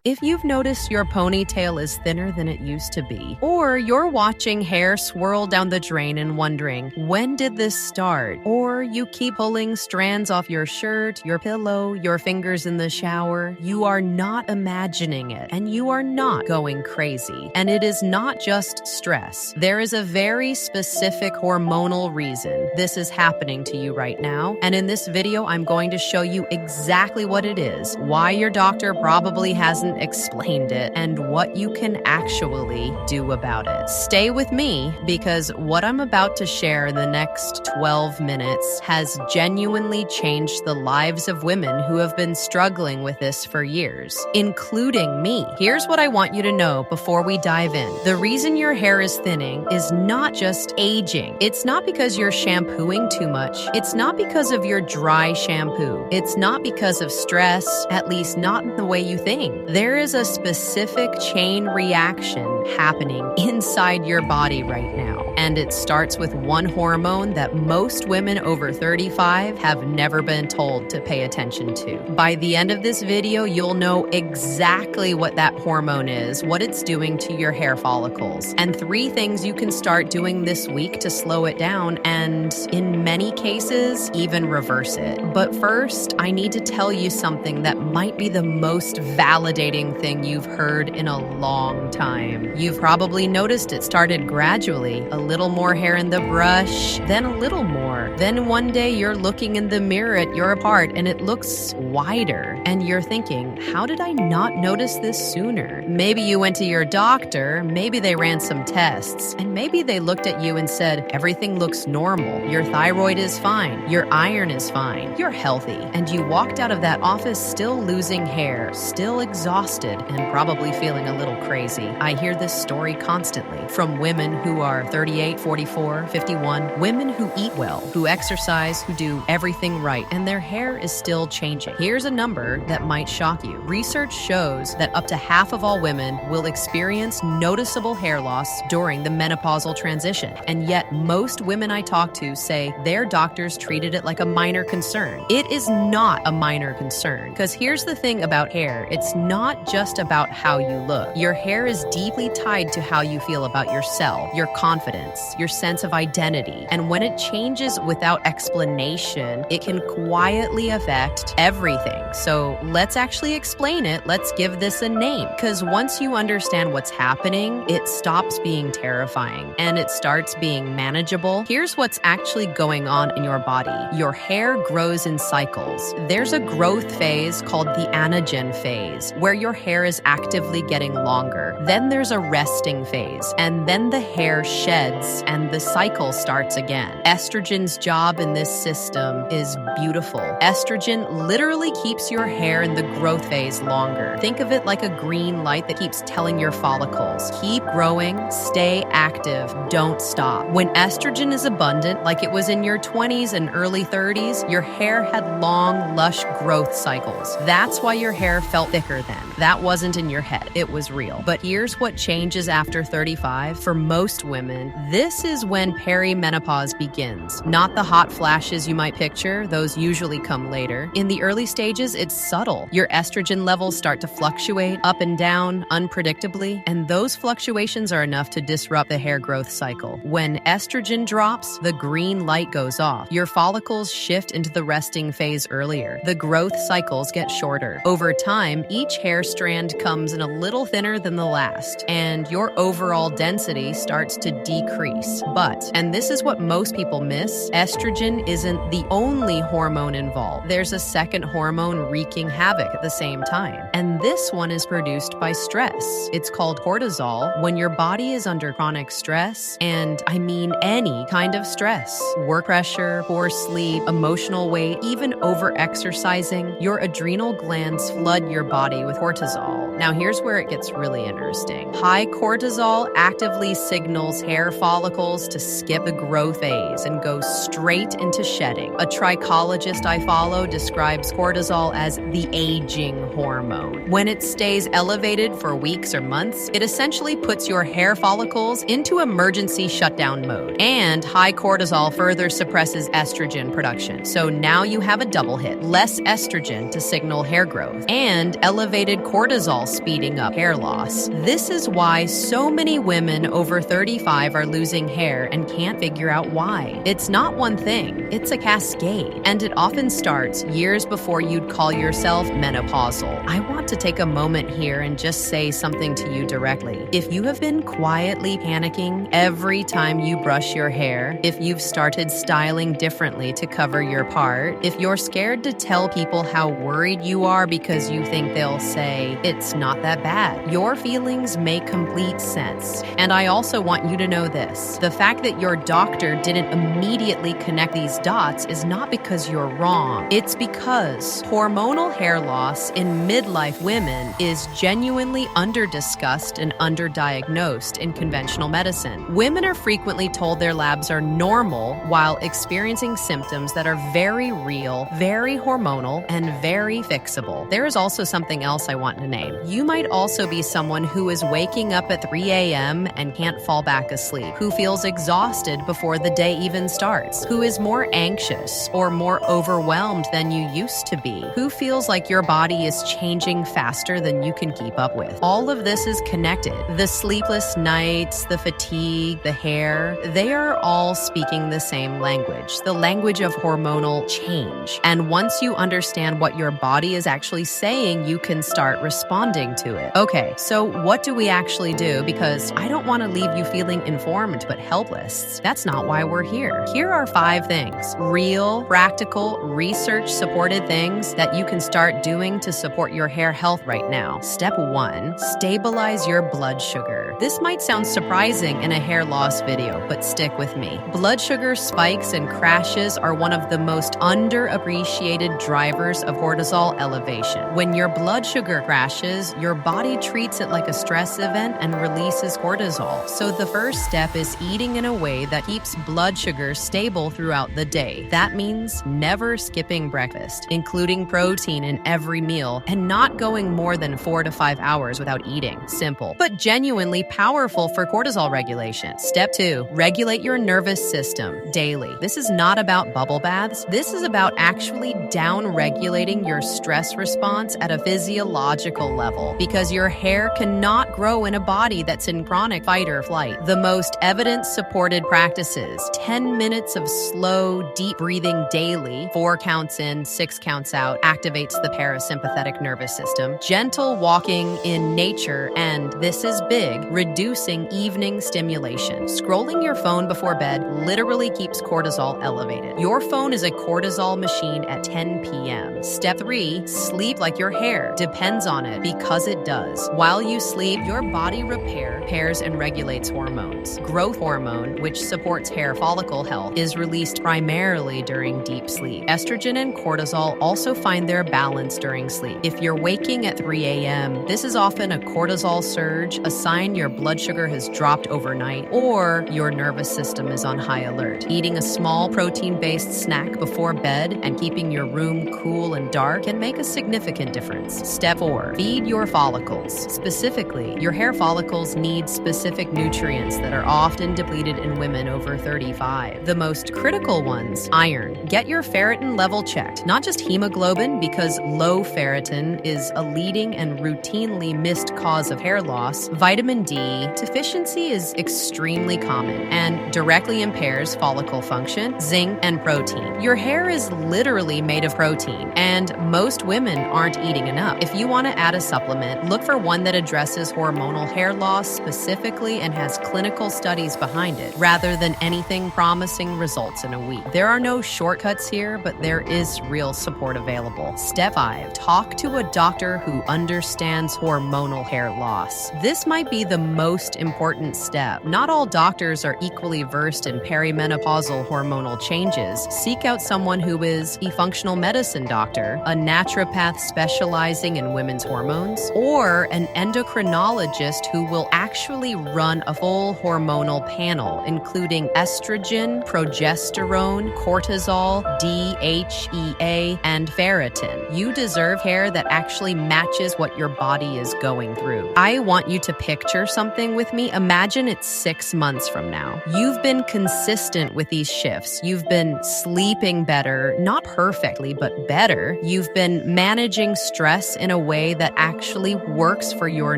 If you've noticed your ponytail is thinner than it used to be, or you're watching hair swirl down the drain and wondering, when did this start? Or you keep pulling strands off your shirt, your pillow, your fingers in the shower, you are not imagining it, and you are not going crazy. And it is not just stress. There is a very specific hormonal reason this is happening to you right now. And in this video, I'm going to show you exactly what it is, why your doctor probably hasn't explained it, and what you can actually do about it. Stay with me, because what I'm about to share in the next 12 minutes has genuinely changed the lives of women who have been struggling with this for years, including me. Here's what I want you to know before we dive in. The reason your hair is thinning is not just aging. It's not because you're shampooing too much. It's not because of your dry shampoo. It's not because of stress, at least not in the way you think. There is a specific chain reaction happening inside your body right now. And it starts with one hormone that most women over 35 have never been told to pay attention to. By the end of this video, you'll know exactly what that hormone is, what it's doing to your hair follicles, and 3 things you can start doing this week to slow it down and, in many cases, even reverse it. But first, I need to tell you something that might be the most validating thing you've heard in a long time. You've probably noticed it started gradually, a little more hair in the brush, then a little more. Then one day you're looking in the mirror at your part and it looks wider. And you're thinking, how did I not notice this sooner? Maybe you went to your doctor, maybe they ran some tests, and maybe they looked at you and said, everything looks normal. Your thyroid is fine. Your iron is fine. You're healthy. And you walked out of that office still losing hair, still exhausted, and probably feeling a little crazy. I hear this story constantly from women who are 38, 44, 51, women who eat well, who exercise, who do everything right, and their hair is still changing. Here's a number that might shock you. Research shows that up to half of all women will experience noticeable hair loss during the menopausal transition. And yet most women I talk to say their doctors treated it like a minor concern. It is not a minor concern, because here's the thing about hair. It's not just about how you look. Your hair is deeply tied to how you feel about yourself, your confidence, your sense of identity. And when it changes without explanation, it can quietly affect everything. So let's actually explain it. Let's give this a name. Because once you understand what's happening, it stops being terrifying and it starts being manageable. Here's what's actually going on in your body. Your hair grows in cycles. There's a growth phase called the anagen phase, where your hair is actively getting longer. Then there's a resting phase, and then the hair sheds and the cycle starts again. Estrogen's job in this system is beautiful. Estrogen literally keeps your hair in the growth phase longer. Think of it like a green light that keeps telling your follicles, keep growing, stay active, don't stop. When estrogen is abundant, like it was in your 20s and early 30s, your hair had long, lush growth cycles. That's why your hair felt thicker then. That wasn't in your head. It was real. But here's what changes after 35. For most women, this is when perimenopause begins. Not the hot flashes you might picture. Those usually come later. In the early stages, it's subtle. Your estrogen levels start to fluctuate up and down unpredictably, and those fluctuations are enough to disrupt the hair growth cycle. When estrogen drops, the green light goes off. Your follicles shift into the resting phase earlier. The growth cycles get shorter. Over time, each hair strand comes in a little thinner than the last, and your overall density starts to decrease. But, and this is what most people miss, estrogen isn't the only hormone involved. There's a second hormone wreaking havoc at the same time, and this one is produced by stress. It's called cortisol. When your body is under chronic stress, and I mean any kind of stress, work pressure, poor sleep, emotional weight, even over-exercising, your adrenal glands flood your body with cortisol. Now here's where it gets really interesting. High cortisol actively signals hair follicles to skip the growth phase and go straight into shedding. A trichologist I follow describes cortisol as the aging hormone. When it stays elevated for weeks or months, it essentially puts your hair follicles into emergency shutdown mode. And high cortisol further suppresses estrogen production. So now you have a double hit: less estrogen to signal hair growth, and elevated cortisol speeding up hair loss. This is why so many women over 35 are losing hair and can't figure out why. It's not one thing, it's a cascade, and it often starts years before you'd call yourself menopausal. I want to take a moment here and just say something to you directly. If you have been quietly panicking every time you brush your hair, if you've started styling differently to cover your part, if you're scared to tell people how worried you are because you think they'll say, "It's not that bad," your feelings make complete sense. And I also want you to know this: the fact that your doctor didn't immediately connect these dots is not because you're wrong. It's because hormonal hair loss in midlife women is genuinely underdiscussed and underdiagnosed in conventional medicine. Women are frequently told their labs are normal while experiencing symptoms that are very real, very hormonal, and very fixable. There is also something else I want to name. You might also be someone who is waking up at 3 a.m. and can't fall back asleep, who feels exhausted before the day even starts, who is more anxious or more overwhelmed than you used to be, who feels like your body is changing faster than you can keep up with. All of this is connected. The sleepless nights, the fatigue, the hair, they are all speaking the same language, the language of hormonal change. And once you understand what your body is actually saying, you can start responding to it. Okay, so what do we actually do? Because I don't want to leave you feeling informed but helpless. That's not why we're here. Here are 5 things, real, practical, research-supported things that you can start doing to support your hair health right now. Step 1, stabilize your blood sugar. This might sound surprising in a hair loss video, but stick with me. Blood sugar spikes and crashes are one of the most underappreciated drivers of cortisol elevation. When your blood sugar crashes, your body treats it like a stress event and releases cortisol. So the first step is eating in a way that keeps blood sugar stable throughout the day. That means never skipping breakfast, including protein in every meal, and not going more than 4 to 5 hours without eating. Simple, but genuinely powerful for cortisol regulation. Step 2, regulate your nervous system daily. This is not about bubble baths. This is about actually down-regulating your stress response at a physiological level, because your hair cannot grow in a body that's in chronic fight or flight. The most evidence-supported practices: 10 minutes of slow, deep breathing daily, 4 counts in, 6 counts out, activates the parasympathetic nervous system, gentle walking in nature, and this is big, reducing evening stimulation. Scrolling your phone before bed literally keeps cortisol elevated. Your phone is a cortisol machine at 10 p.m. Step 3, sleep like your hair depends on it, because it does. While you sleep, your body repairs and regulates hormones. Growth hormone, which supports hair follicle health, is released primarily during deep sleep. Estrogen and cortisol also find their balance during sleep. If you're waking at 3 a.m., this is often a cortisol surge, a sign your blood sugar has dropped overnight, or your nervous system is on high alert. Eating a small protein-based snack before bed and keeping your room cool and dark can make a significant difference. Step 4, feed your follicles. Specifically, your hair follicles need specific nutrients that are often depleted in women over 35. The most critical ones: iron. Get your ferritin level checked, not just hemoglobin, because low ferritin is a leading and routinely missed cause of hair loss. Vitamin D deficiency is extremely common and directly impairs follicle function. Zinc and protein. Your hair is literally made of protein, and most women aren't eating enough. If you want to add a supplement, look for one that addresses hormonal hair loss specifically and has clinical studies behind it, rather than anything promising results in a week. There are no shortcuts here, but there is real support available. Step 5, talk to a doctor who understands hormonal hair loss. This might be the most important step. Not all doctors are equally versed in perimenopausal hormonal changes. Seek out someone who is a functional medicine doctor, a naturopath specializing in women's hormones, or an endocrinologist who will actually run a full hormonal panel, including estrogen, progesterone, progesterone, cortisol, DHEA, and ferritin. You deserve hair that actually matches what your body is going through. I want you to picture something with me. Imagine it's 6 months from now. You've been consistent with these shifts. You've been sleeping better, not perfectly, but better. You've been managing stress in a way that actually works for your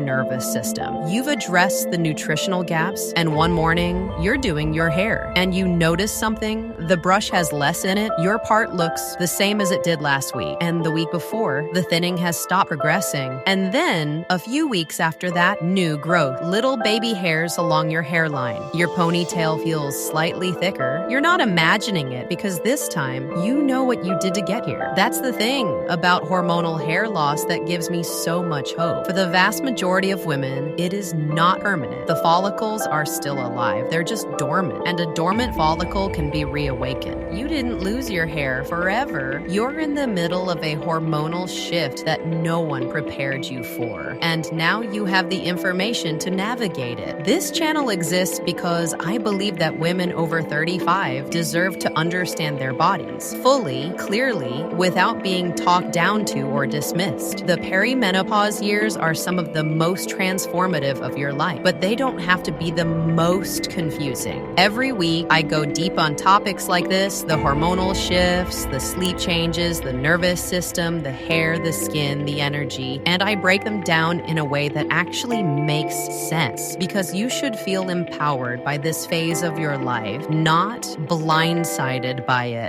nervous system. You've addressed the nutritional gaps, and one morning, you're doing your hair, and you notice something. The brush has less in it. Your part looks the same as it did last week, and the week before, the thinning has stopped progressing. And then, a few weeks after that, new growth. Little baby hairs along your hairline. Your ponytail feels slightly thicker. You're not imagining it because this time, you know what you did to get here. That's the thing about hormonal hair loss that gives me so much hope. For the vast majority of women, it is not permanent. The follicles are still alive. They're just dormant. And a dormant follicle can be reawakened. You didn't lose your hair forever. You're in the middle of a hormonal shift that no one prepared you for. And now you have the information to navigate it. This channel exists because I believe that women over 35 deserve to understand their bodies fully, clearly, without being talked down to or dismissed. The perimenopause years are some of the most transformative of your life, but they don't have to be the most confusing. Every week, I go deep on topics like this: the hormonal shifts, the sleep changes, the nervous system, the hair, the skin, the energy, and I break them down in a way that actually makes sense, because you should feel empowered by this phase of your life, not blindsided by it.